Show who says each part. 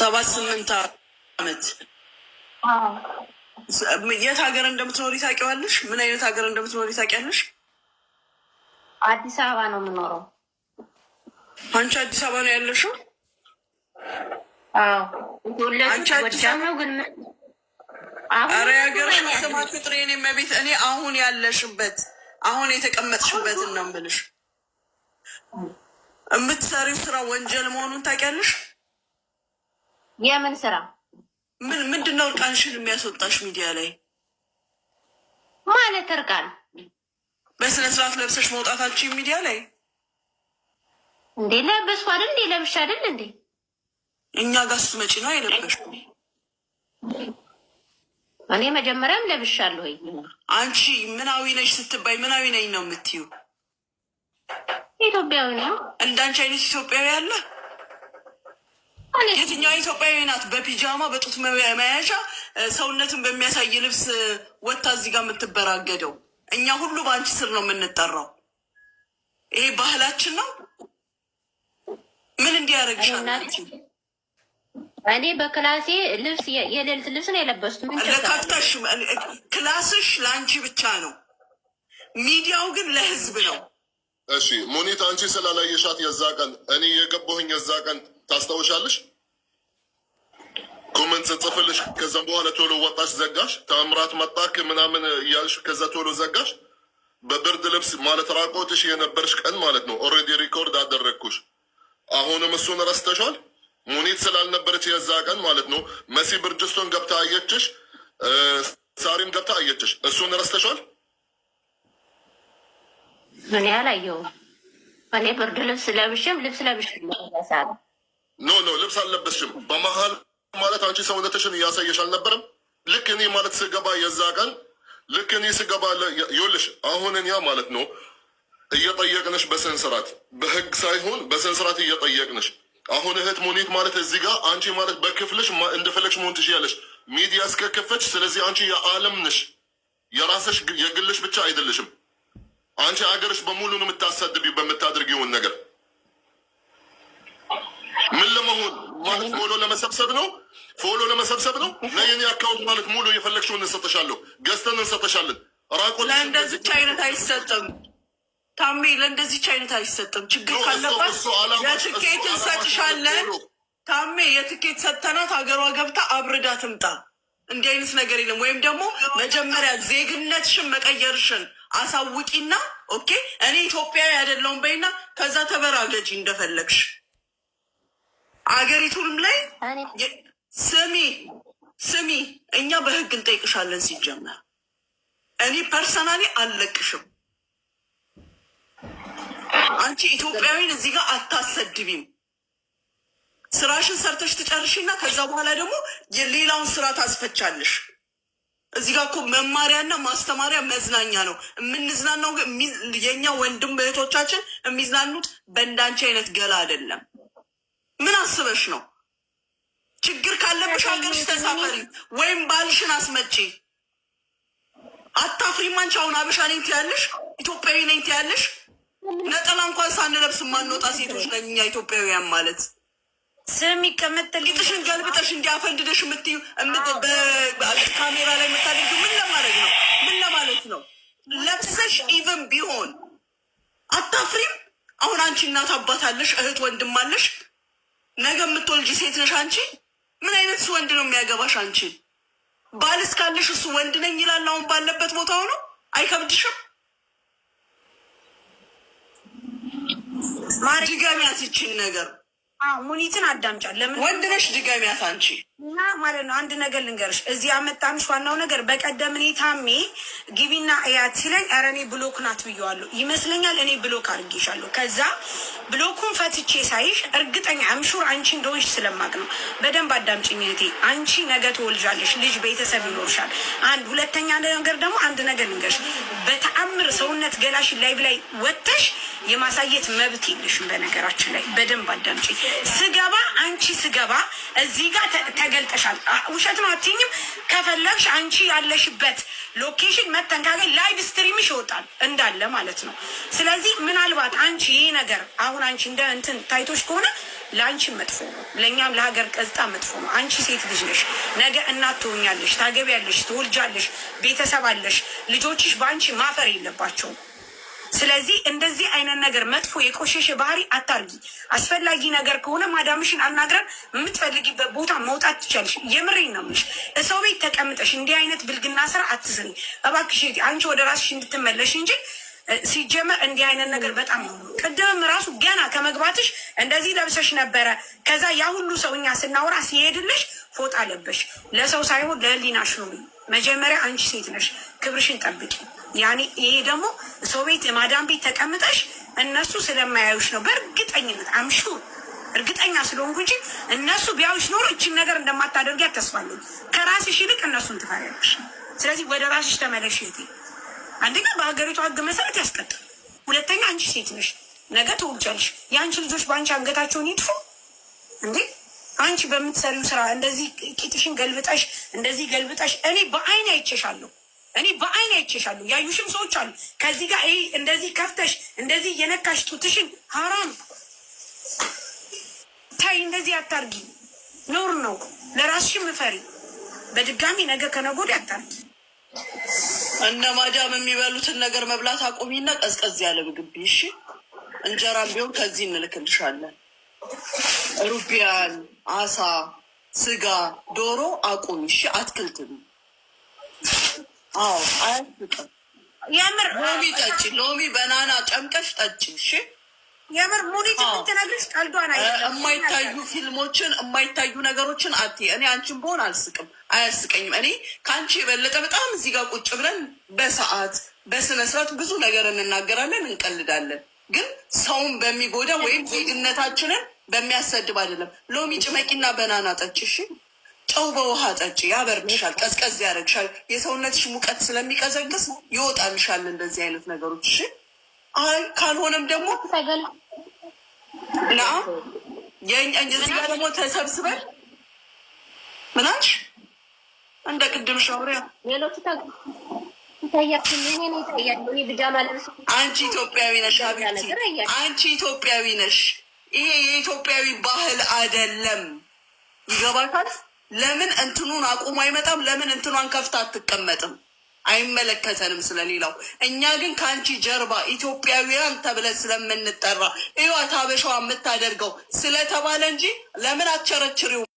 Speaker 1: 7-8 ዓመት የት ሀገር እንደምትኖሪ ታውቂዋለሽ? ምን አይነት ሀገር እንደምትኖሪ ታውቂያለሽ?
Speaker 2: አዲስ አበባ ነው የምኖረው።
Speaker 1: አንቺ አዲስ አበባ ነው ያለሽው?
Speaker 2: አንቺ አዲስ አበባ ነው ግን
Speaker 1: አረ ሀገርሽ መስማት ጥሬ ነው መቤት። እኔ አሁን ያለሽበት አሁን የተቀመጥሽበትን ነው የምልሽ። የምትሰሪው ስራ ወንጀል መሆኑን ታውቂያለሽ?
Speaker 2: የምን ስራ?
Speaker 1: ምንድነው እርቃንሽን የሚያስወጣሽ ሚዲያ ላይ?
Speaker 2: ማለት እርቃን
Speaker 1: በስነ ስርዓት ለብሰሽ መውጣታችን ሚዲያ ላይ
Speaker 2: እንዴ? ለበስኩ አይደል እንዴ? ለብሽ አይደል እንዴ?
Speaker 1: እኛ ጋር ስትመጪ ነው የለበሽው።
Speaker 2: እኔ መጀመሪያም ለብሻለሁ።
Speaker 1: አንቺ ምናዊ ነሽ ስትባይ ምናዊ ነኝ ነው የምትይው?
Speaker 2: ኢትዮጵያዊ ነው።
Speaker 1: እንዳንቺ አይነት ኢትዮጵያዊ አለ? የትኛው ኢትዮጵያዊ ናት በፒጃማ በጡት መያዣ ሰውነትን በሚያሳይ ልብስ ወታ እዚህ ጋር የምትበራገደው? እኛ ሁሉ በአንቺ ስር ነው የምንጠራው። ይሄ ባህላችን ነው። ምን እንዲያደርግሻል?
Speaker 2: እኔ በክላሴ ልብስ የሌሊት ልብስ ነው የለበስኩት።
Speaker 1: ለካፍታሽ ክላስሽ ለአንቺ ብቻ ነው፣ ሚዲያው ግን ለህዝብ ነው።
Speaker 3: እሺ ሙኒት፣ አንቺ ስላላየሻት የዛ ቀን እኔ የገባሁኝ የዛ ቀን ታስታውሻለሽ? ኮመንት ጽፍልሽ፣ ከዛም በኋላ ቶሎ ወጣሽ ዘጋሽ። ተምራት መጣክ ምናምን እያልሽ ከዛ ቶሎ ዘጋሽ። በብርድ ልብስ ማለት ራቆትሽ የነበርሽ ቀን ማለት ነው። ኦልሬዲ ሪኮርድ አደረግኩሽ። አሁንም እሱን ረስተሻል። ሙኒት ስላልነበረች የዛ ቀን ማለት ነው። መሲ ብርጅስቶን ገብታ አየችሽ፣ ሳሪም ገብታ አየችሽ። እሱን ረስተሻል።
Speaker 2: እኔ አላየሁም። እኔ ብርድ ልብስ ለብሽም ልብስ ለብሽ
Speaker 3: ኖ ልብስ አልለበስሽም። በመሀል ማለት አንቺ ሰውነትሽን እያሳየሽ አልነበረም? ልክ እኔ ማለት ስገባ የዛ ቀን ልክ እኔ ስገባ ይኸውልሽ፣ አሁን እኛ ማለት ነው እየጠየቅንሽ በስንስራት በህግ ሳይሆን በስንስራት እየጠየቅንሽ። አሁን እህት ሙኒት ማለት እዚህ ጋር አንቺ ማለት በክፍልሽ እንደፈለግሽ መሆን ትችያለሽ፣ ሚዲያ እስከከፈች። ስለዚህ አንቺ የዓለም ነሽ፣ የራስሽ የግልሽ ብቻ አይደለሽም። አንቺ ሀገርሽ በሙሉ ነው የምታሳድቢ በምታደርጊውን ነገር። ምን ለመሆን ማለት ፎሎ ለመሰብሰብ ነው? ፎሎ ለመሰብሰብ ነው። ለየኔ አካውንት ማለት ሙሉ የፈለግሽውን እንሰጥሻለሁ፣ ገዝተን እንሰጥሻለን። ራቆት
Speaker 1: ለእንደዚች አይነት አይሰጥም ታሜ፣ ለእንደዚች አይነት አይሰጥም። ችግር ካለባት የትኬት እንሰጥሻለን ታሜ። የትኬት ሰተናት ሀገሯ ገብታ አብርዳ ትምጣ። እንዲህ አይነት ነገር የለም። ወይም ደግሞ መጀመሪያ ዜግነትሽን መቀየርሽን አሳውቂና ኦኬ እኔ ኢትዮጵያዊ አይደለሁም በይና ከዛ ተበራገጂ እንደፈለግሽ። አገሪቱንም ላይ ስሚ እኛ በህግ እንጠይቅሻለን። ሲጀመር እኔ ፐርሰናሊ አልለቅሽም። አንቺ ኢትዮጵያዊን እዚህ ጋር አታሰድቢም። ስራሽን ሰርተሽ ትጨርሽና ከዛ በኋላ ደግሞ የሌላውን ስራ ታስፈቻለሽ። እዚህ ጋር እኮ መማሪያና ማስተማሪያ መዝናኛ ነው የምንዝናናው። የእኛ ወንድም እህቶቻችን የሚዝናኑት በእንዳንቺ አይነት ገላ አይደለም። ምን አስበሽ ነው? ችግር ካለብሽ ሀገርሽ ተሳፈሪ ወይም ባልሽን አስመጪ። አታፍሪም? አንቺ አሁን አበሻ ነኝ ትያለሽ፣ ኢትዮጵያዊ ነኝ ትያለሽ። ነጠላ እንኳን ሳንለብስ ማንወጣ ሴቶች ነኝ እኛ ኢትዮጵያውያን ማለት።
Speaker 2: ስም ይቀመጥል
Speaker 1: ቂጥሽን ገልብጠሽ እንዲያፈንድደሽ የምትዩ ካሜራ ላይ የምታደርጊው ምን ለማድረግ ነው? ምን ለማለት ነው? ለብሰሽ ኢቨን ቢሆን አታፍሪም? አሁን አንቺ እናት አባት አለሽ፣ እህት ወንድም አለሽ። ነገ የምትወልጂ ሴት ነሽ አንቺ። ምን አይነት ወንድ ነው የሚያገባሽ አንቺ? ባል እስካለሽ እሱ ወንድ ነኝ ይላል። አሁን ባለበት ቦታ ሆኖ አይከብድሽም? ድገሚያት ይችን ነገር።
Speaker 4: ሙኒትን አዳምጫል። ለምን
Speaker 1: ወንድ ነሽ? ድገሚያት አንቺ
Speaker 4: እና ማለት ነው። አንድ ነገር ልንገርሽ፣ እዚህ አመጣንሽ። ዋናው ነገር በቀደም እኔ ታሜ ግቢና እያት ሲለኝ ኧረ እኔ ብሎክ ናት ብየዋለሁ ይመስለኛል። እኔ ብሎክ አድርጌሻለሁ። ከዛ ብሎኩን ፈትቼ ሳይሽ እርግጠኛ አምሹር አንቺ እንደሆንሽ ስለማቅ ነው። በደንብ አዳምጪኝ እህቴ። አንቺ ነገ ትወልጃለሽ፣ ልጅ ቤተሰብ ይኖርሻል። አንድ ሁለተኛ ነገር ደግሞ አንድ ነገር ልንገርሽ፣ በተአምር ሰውነት ገላሽን ላይ ብላይ ወጥተሽ የማሳየት መብት የለሽም። በነገራችን ላይ በደንብ አዳምጪ። ስገባ አንቺ ስገባ እዚህ ጋር ተገልጠሻል። ውሸት ነው አትይኝም። ከፈለግሽ አንቺ ያለሽበት ሎኬሽን መተን ካገኝ ላይቭ ስትሪምሽ ይወጣል እንዳለ ማለት ነው። ስለዚህ ምናልባት አንቺ ይህ ነገር አሁን አንቺ እንደ እንትን ታይቶች ከሆነ ለአንቺ መጥፎ ነው፣ ለእኛም ለሀገር ቀዝጣ መጥፎ ነው። አንቺ ሴት ልጅ ነሽ፣ ነገ እናት ትሆኛለሽ፣ ታገቢያለሽ፣ ትወልጃለሽ፣ ቤተሰብ አለሽ። ልጆችሽ በአንቺ ማፈር የለባቸውም። ስለዚህ እንደዚህ አይነት ነገር መጥፎ የቆሸሸ ባህሪ አታርጊ። አስፈላጊ ነገር ከሆነ ማዳምሽን አናግረን የምትፈልጊበት ቦታ መውጣት ትቻለሽ። የምሬን ነው የምልሽ። ሰው ቤት ተቀምጠሽ እንዲህ አይነት ብልግና ስራ አትስሪ እባክሽ። አንቺ ወደ ራስሽ እንድትመለሽ እንጂ ሲጀመር እንዲህ አይነት ነገር በጣም ነው። ቅድምም ራሱ ገና ከመግባትሽ እንደዚህ ለብሰሽ ነበረ። ከዛ ያ ሁሉ ሰው እኛ ስናወራ ሲሄድልሽ ፎጣ ለበሽ። ለሰው ሳይሆን ለህሊናሽ ነው። መጀመሪያ አንቺ ሴት ነሽ፣ ክብርሽን ጠብቂ። ያኔ ይሄ ደግሞ ሰው ቤት ማዳም ቤት ተቀምጠሽ እነሱ ስለማያዩሽ ነው። በእርግጠኝነት አምሹር እርግጠኛ ስለሆንኩ እንጂ እነሱ ቢያዩሽ ኖሮ እችን ነገር እንደማታደርጊ አተስፋለሁ። ከራስሽ ይልቅ እነሱን ትፈሪያለሽ። ስለዚህ ወደ ራስሽ ተመለሽ እህቴ። አንደኛ በሀገሪቱ ህግ መሰረት ያስቀጣል። ሁለተኛ አንቺ ሴት ነሽ፣ ነገ ትወልጃለሽ። የአንቺ ልጆች በአንቺ አንገታቸውን ይጥፉ እንዴ? አንቺ በምትሰሪው ስራ እንደዚህ ቂጥሽን ገልብጠሽ እንደዚህ ገልብጠሽ እኔ በአይን አይቼሻለሁ። ያዩሽም ሰዎች አሉ። ከዚህ ጋር ይሄ እንደዚህ ከፍተሽ እንደዚህ እየነካሽ ጡትሽን ሀራም ታይ። እንደዚህ አታርጊ፣ ኖር ነው። ለራስሽም እፈሪ። በድጋሚ ነገ ከነገ ወዲያ አታርጊ።
Speaker 1: እነ ማዳም የሚበሉትን ነገር መብላት አቁሚና ቀዝቀዝ ያለ ምግብ እሺ። እንጀራም ቢሆን ከዚህ እንልክልሻለን። ሩቢያን፣ አሳ፣ ስጋ፣ ዶሮ አቁሚ እሺ። አትክልት አዎ፣ አያስቅም።
Speaker 4: የምር
Speaker 1: ሎሚ ጠጪ፣ ሎሚ በናና ጨምቀሽ ጠጪ እሺ።
Speaker 4: የምር ሙኒት የምትነግርሽ ቀልዷን አይደለም።
Speaker 1: የማይታዩ ፊልሞችን የማይታዩ ነገሮችን አትይ። እኔ አንቺን በሆን አልስቅም፣ አያስቀኝም። እኔ ከአንቺ የበለጠ በጣም እዚህ ጋር ቁጭ ብለን በሰዓት በስነስርዓት ብዙ ነገር እንናገራለን፣ እንቀልዳለን። ግን ሰውን በሚጎዳ ወይም ዜግነታችንን በሚያሰድብ አይደለም። ሎሚ ጭመቂና በናና ጠጪ እሺ። ጨው በውሃ ጠጪ፣ ያበርድሻል፣ ቀዝቀዝ ያደርግሻል። የሰውነትሽ ሙቀት ስለሚቀዘቅዝ ይወጣልሻል እንደዚህ አይነት ነገሮች እሺ። አይ ካልሆነም ደግሞ ና እዚህ ጋር ደግሞ ተሰብስበን ምናሽ እንደ ቅድም ሻውሪያ አንቺ ኢትዮጵያዊ ነሽ ሀቢብቲ፣ አንቺ ኢትዮጵያዊ ነሽ። ይሄ የኢትዮጵያዊ ባህል አይደለም። ይገባታል? ለምን እንትኑን አቁሞ አይመጣም? ለምን እንትኗን ከፍታ አትቀመጥም? አይመለከተንም ስለሌላው። እኛ ግን ከአንቺ ጀርባ ኢትዮጵያውያን ተብለን ስለምንጠራ ይዋት ሀበሻዋ የምታደርገው ስለተባለ እንጂ ለምን አትቸረችሪው?